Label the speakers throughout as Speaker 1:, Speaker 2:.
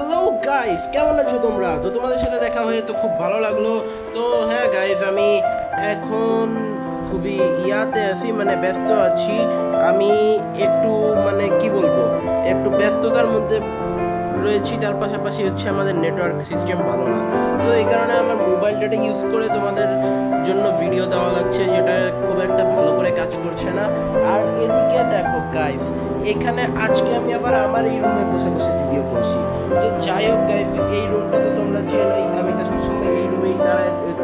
Speaker 1: Hello guys, কেমন আছো তোমরা? তো তোমাদের সাথে দেখা হয়ে তো খুব ভালো লাগলো। তো হ্যাঁ গাইস, আমি এখন খুবই ইয়াতে আছি, মানে ব্যস্ত আছি। আমি একটু মানে কি বলবো, একটু ব্যস্ততার মধ্যে রয়েছি। তার পাশাপাশি হচ্ছে আমাদের নেটওয়ার্ক সিস্টেম ভালো না। তো এই কারণে আমার মোবাইল ডাটা ইউজ করে তোমাদের জন্য ভিডিও দেওয়া লাগছে, যেটা খুব একটা ভালো করে কাজ করছে না। আর এদিকে দেখো গাইস, এখানে আজকে আমি আবার আমার এই রুমে বসে বসে ভিডিও করছি। তো যাই হোক গাইস, এই রুমটা তো তোমরা চেনোই, আমি তো সবসময় এই রুমেই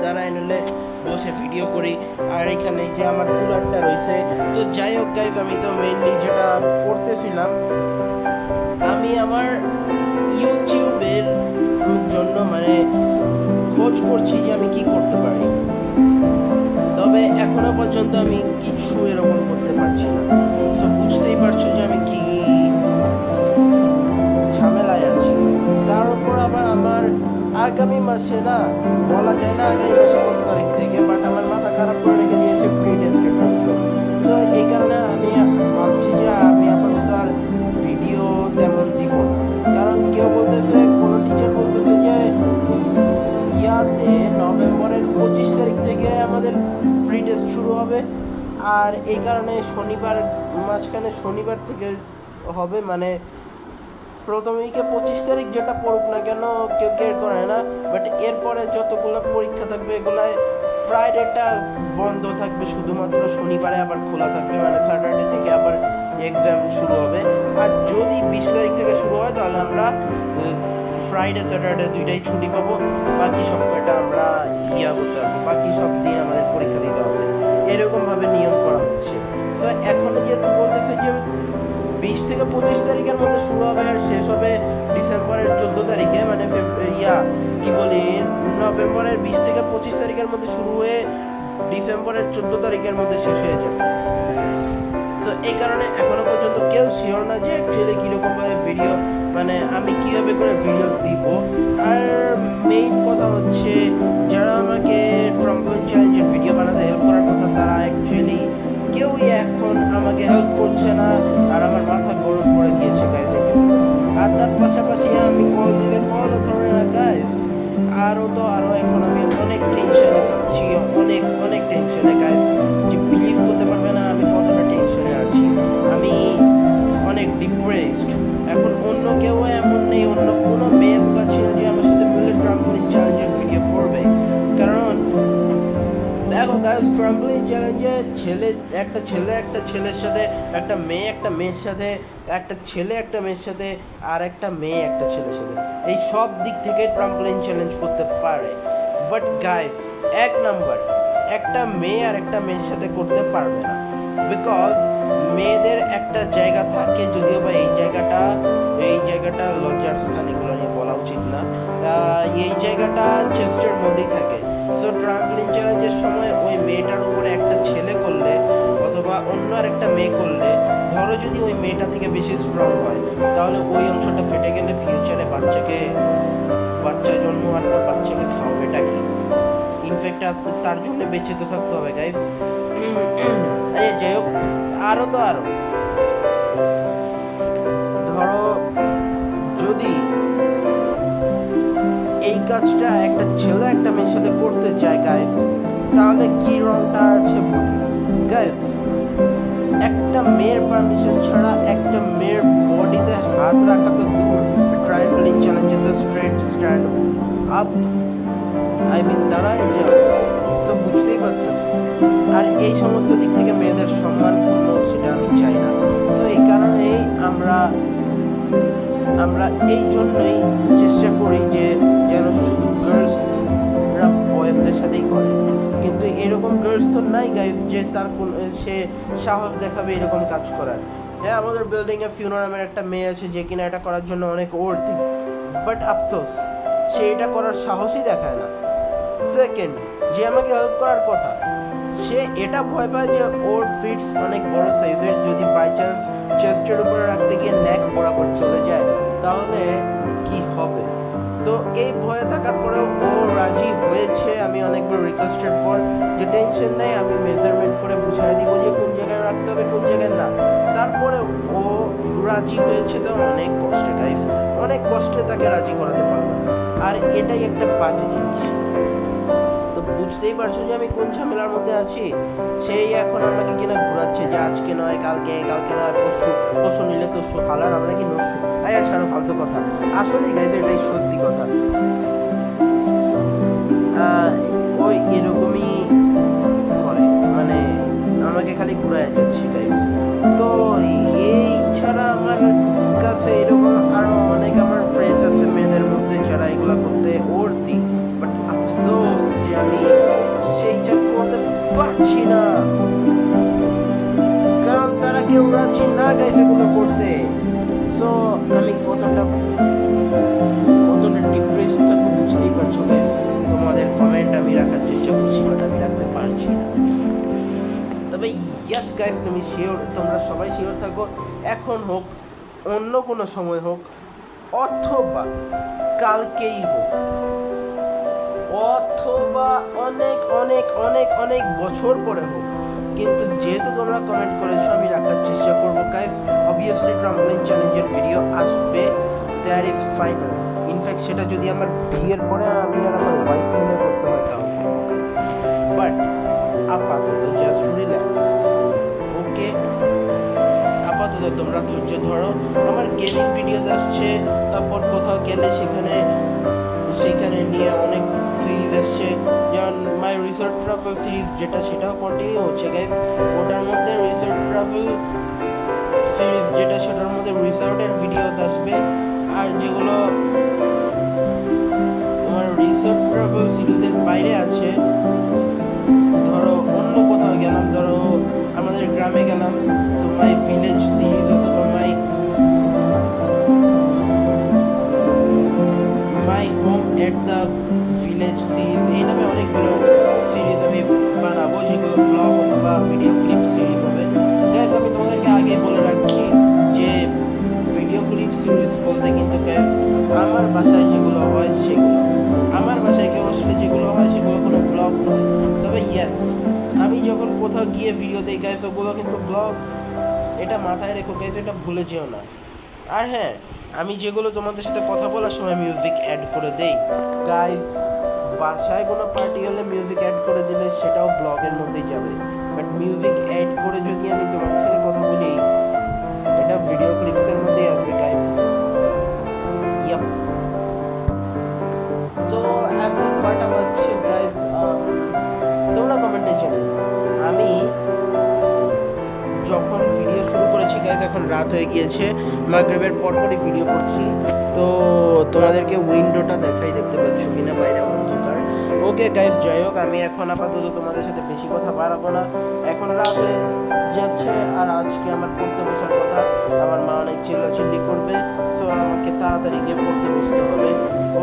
Speaker 1: দাঁড়ায় নিলে বসে ভিডিও করি। আর এখানে যে আমার কুলারটা রয়েছে। তো যাই হোক গাইস, আমি তো মেইনলি যেটা করতেছিলাম, আমি আমার ইউটিউবের জন্য মানে খোঁজ করছি যে আমি কি করতে পারি। তবে এখনো পর্যন্ত আমি কিছু এরকম করতে পারছি না। সো বুঝতেই পারছো যে আমি কি ঝামেলায় আছি। তার উপর আবার আমার আগামী মাসে না, বলা যায় না আগামী মাসে কত তারিখ থেকে, বাট আমার মাথা খারাপ করে রেখে দিয়েছে প্রি টেস্টের টেনশন। সো এই কারণে আমি ভাবছি যে আমি আপাতত আর ভিডিও তেমন দিব না। কারণ কেউ বলতেছে, কোনো টিচার বলতেছে যে ইয়াতে নভেম্বরের 25 তারিখ থেকে আমাদের প্রি টেস্ট শুরু হবে। আর এই কারণে মাঝখানে শনিবার থেকে হবে, মানে প্রথম উইকে 25 তারিখ যেটা পড়ুক না কেন কেউ কেয়ার করে না। বাট এরপরে যতগুলো পরীক্ষা থাকবে এগুলায় ফ্রাইডেটা বন্ধ থাকবে, শুধুমাত্র শনিবারে আবার খোলা থাকবে, মানে স্যাটারডে থেকে আবার এক্সাম শুরু হবে। আর যদি 20 তারিখ থেকে শুরু হয় তাহলে আমরা ফ্রাইডে স্যাটারডে দুইটাই ছুটি পাবো, বাকি সব কয়টা আমরা করতে পারবো, বাকি সব দিন আমাদের পরীক্ষা দিতে হবে। এরকমভাবে নিয়ম করা হচ্ছে। তো এখন যেহেতু বলতেছে যে 20 থেকে 25 তারিখের মধ্যে শুরু হবে আর শেষ হবে ডিসেম্বরের 14 তারিখে, মানে নভেম্বরের 20 থেকে 25 তারিখের মধ্যে শুরু হয়ে ডিসেম্বরের 14 তারিখের মধ্যে শেষ হয়ে যাবে। তো এই কারণে এখনো পর্যন্ত কেউ শিওর না যে অ্যাকচুয়ালি কীরকমভাবে ভিডিও, মানে আমি কীভাবে করে ভিডিও দিব। আর মেইন কথা হচ্ছে, যারা আমাকে ট্রাম্পলিন চ্যালেঞ্জের ভিডিও বানাতে হেল্প করার কথা, তারা অ্যাকচুয়ালি কেউই এখন আমাকে হেল্প করছে না। আর আমার মাথা গরম করে দিয়েছে গাইজের জন্য। আর তার পাশাপাশি আমি কল দিলে কলও ধরে না গাইজ। আরও এখন আমি অনেক টেনশনে থাকছি, অনেক টেনশনে গাইজ, যে বিলিভ করতে পারবে না আমি কতটা টেনশনে আছি। আমি অনেক ডিপ্রেসড। এখন অন্য কেউ এমন নেই, অন্য কোনো মেয়ে পাচ্ছি না যে আমার সাথে মিলে ট্রাম্পলিন চ্যালেঞ্জের ভিডিও করবে। কারণ দেখো গাইস, ট্রাম্পলিন চ্যালেঞ্জে একটা ছেলের সাথে, একটা মেয়ের সাথে, একটা ছেলে একটা মেয়ের সাথে, আর একটা মেয়ে একটা ছেলের সাথে, এই সব দিক থেকে ট্রাম্পলিন চ্যালেঞ্জ করতে পারে। বাট গাইস, এক নাম্বার, একটা মেয়ে আর একটা মেয়ের সাথে করতে পারবে না। বিকজ মেয়েদের একটা জায়গা থাকে, যদিও বা এই জায়গাটা লজ্জার স্থান, এগুলো নিয়ে বলা উচিত না। এই জায়গাটা চেস্টের মধ্যেই থাকে। সো ট্রাম্পলিন চ্যালেঞ্জের সময় ওই মেয়েটার উপরে একটা ছেলে করলে অথবা অন্য আর একটা মেয়ে করলে, ধরো যদি ওই মেয়েটা থেকে বেশি স্ট্রং হয়, তাহলে ওই অংশটা ফেটে গেলে ফিউচারে বাচ্চা জন্ম হওয়ার পর বাচ্চাকে খাওয়াবেটা কি? ইনফ্যাক্ট তার জন্য বেঁচে তো থাকতে হবে গাইস। যাই হোক, আরো ধরো যদি এই কাজটা একটা ছেলে একটা মেয়ের সাথে করতে চায় গাইস, তাহলে কি রংটা আছে বলি গাইস। একটা মেয়ের পারমিশন ছাড়া একটা মেয়ের বডিতে হাত রাখা তো দূর, ট্রাম্পলিন চ্যালেঞ্জে তো স্ট্রেট স্ট্যান্ড আপ, দাঁড়ায় যাও। সব বুঝতেই পারতেছি। আর এই সমস্ত দিক থেকে মেয়েদের সম্মান পূর্ণ, সেটা আমি চাই না। তো এই কারণেই আমরা এই জন্যই চেষ্টা করি যে যেন শুধু গার্লসরা বয়েজদের সাথেই করে। কিন্তু এরকম গার্লস তো নাই গাইস যে সে সাহস দেখাবে এরকম কাজ করার। হ্যাঁ, আমাদের বিল্ডিংয়ে ফিউনো নামের একটা মেয়ে আছে যে কিনা এটা করার জন্য অনেক ওর্থি, বাট আফসোস সে এটা করার সাহসই দেখায় না। সেকেন্ড, যে আমাকে হেল্প করার কথা, সে এটা ভয় পায় যে ওর ফিটস অনেক বড় সাইজের, যদি বাই চান্স চেস্টের উপরে রাখতে গিয়ে নেক বরাবর চলে যায় তাহলে কি হবে। তো এই ভয়ে থাকার পরেও ও রাজি হয়েছে। আমি অনেকবার রিকোয়েস্টের পর যে টেনশন নেই, আমি মেজারমেন্ট করে বুঝিয়ে দিব যে কোন জায়গায় রাখতে হবে কোন জায়গায় না। তারপরে ও রাজি হয়েছে। তো অনেক কষ্টে গাইস, অনেক কষ্টে তাকে রাজি করাতে পারলাম, আর এটাই একটা বাজে জিনিস। তো বুঝতেই পারছো যে আমি কোন ঝামেলার মধ্যে আছি। সেই এখন আমাকে কিনা ঘোরাচ্ছে যে আজকে নয় কালকে, কালকে নয় পরশু, পরশু নিলে তো হালার আমরা কি নরশু। আয়া ছাড়ো ফালতু কথা, আসলেই গাইজ এটাই সত্যি কথা। ওই এরকমই করে, মানে আমাকে খালি ঘুরায় যাচ্ছে গাইজ। তো এই ছাড়া আমার কাছে এরকম আরো অনেক আমার ফ্রেন্ডস আছে মেয়েদের মধ্যে যারা এগুলা করতে ওরতি, বাট আফসোস যে আমি সেইটা করতে পারছি না, কারণ তারা কেউ রাজি না গাইজ এগুলো করতে। সো আমি কতটা ডিপ্রেস থাকবো বুঝতেই পারছো গাইজ। তোমাদের কমেন্ট আমি রাখার চেষ্টা করছি, বাট আমি রাখতে পারছি না। তবে ইয়াস গাইজ, তুমি শিওর, তোমরা সবাই শিওর থাকো, এখন হোক অন্য কোনো সময় হোক অথবা কালকেই হোক অথবা অনেক অনেক অনেক অনেক বছর পরে হোক, কিন্তু যেহেতু তোমরা কমেন্ট করেছো আমি রাখার চেষ্টা করবো গাইজ। অবভিয়াসলি ট্রাম্পলিন চ্যালেঞ্জের ভিডিও আসবে, দ্যাট ইজ ফাইনাল। ইনফ্যাক্ট সেটা যদি আমার বিয়ের পরে আমি আর আমার ওয়াইফ মিলে করতে হয় তাও, বাট আপাতত জাস্ট রিল্যাক্স, ওকে? আপাতত তোমরা ধৈর্য ধরো, আমার গেমিং ভিডিওস আসছে, তারপর কোথাও গেলে সেখানে নিয়ে অনেক সিরিজ আসছে, যেমন মাই রিসোর্ট ট্রাভেল সিরিজ যেটা, সেটাও কন্টিনিউ হচ্ছে গাইজ। ওটার মধ্যে রিসোর্ট ট্রাভেল সিরিজ যেটা, সেটার মধ্যে রিসোর্টের ভিডিওস আসবে। আর যেগুলো তোমার রিসোর্ট ট্রাভেল সিরিজের বাইরে আছে, ধরো অন্য কোথাও গেলাম, ধরো আমাদের গ্রামে গেলাম, তো মাই ভিলেজ সিরিজ অথবা my home at the village series, এই নামে অনেকগুলো সিরিজ আমি বানাবো, যেগুলো ব্লগ অথবা ভিডিও ক্লিপ সিরিজ হবে। গাইজ আমি তোমাদেরকে আগে বলে রাখছি যে ভিডিও ক্লিপ সিরিজ বলতে কিন্তু গাইজ আমার বাসায় যেগুলো হয় সেগুলো, আমার বাসায় কেউ আসলে যেগুলো হয় সেগুলো কোনো ব্লগ নয়। তবে ইয়েস, আমি যখন কোথাও গিয়ে ভিডিও দিই গাইজ ওগুলো কিন্তু ব্লগ, এটা মাথায় রেখো গাইজ, এটা ভুলে যেও না। আর হ্যাঁ, আমি যেগুলো তোমাদের সাথে কথা বলার সময় মিউজিক অ্যাড করে দেই গাইজ, বাসায় কোনো পার্টি হলে মিউজিক অ্যাড করে দিলে সেটাও ব্লগের মধ্যেই যাবে, বাট মিউজিক অ্যাড করে যদি আমি তোমাদের সাথে কথা বলি এটা ভিডিও ক্লিপসের মধ্যেই আসবে গাইজ। ইয়াপ, তো এখন কয়টা বাজছে গাইজ তোমরা কমেন্টে জানিও। আমি যখন ভিডিও শুরু করেছি গাইজ এখন রাত হয়ে গিয়েছে, মাগরিবের পরপরই ভিডিও করছি, তো তোমাদেরকে উইন্ডোটা দেখাই, দেখতে পাচ্ছ কিনা বাইরে অন্ধকার। ওকে গাইজ, যাই হোক আমি এখন আপাতত তোমাদের সাথে বেশি কথা বাড়াবো না, এখন রাত হয়ে যাচ্ছে আর আজকে আমার পড়তে বসার কথা, আমার মা অনেক চিল্লাচিল্লি করবে, সো আমাকে তাড়াতাড়ি গিয়ে পড়তে বসতে হবে।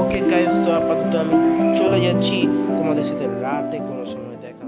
Speaker 1: ওকে গাইজ, তো আপাতত আমি চলে যাচ্ছি, তোমাদের সাথে রাতে কোনো সময় দেখা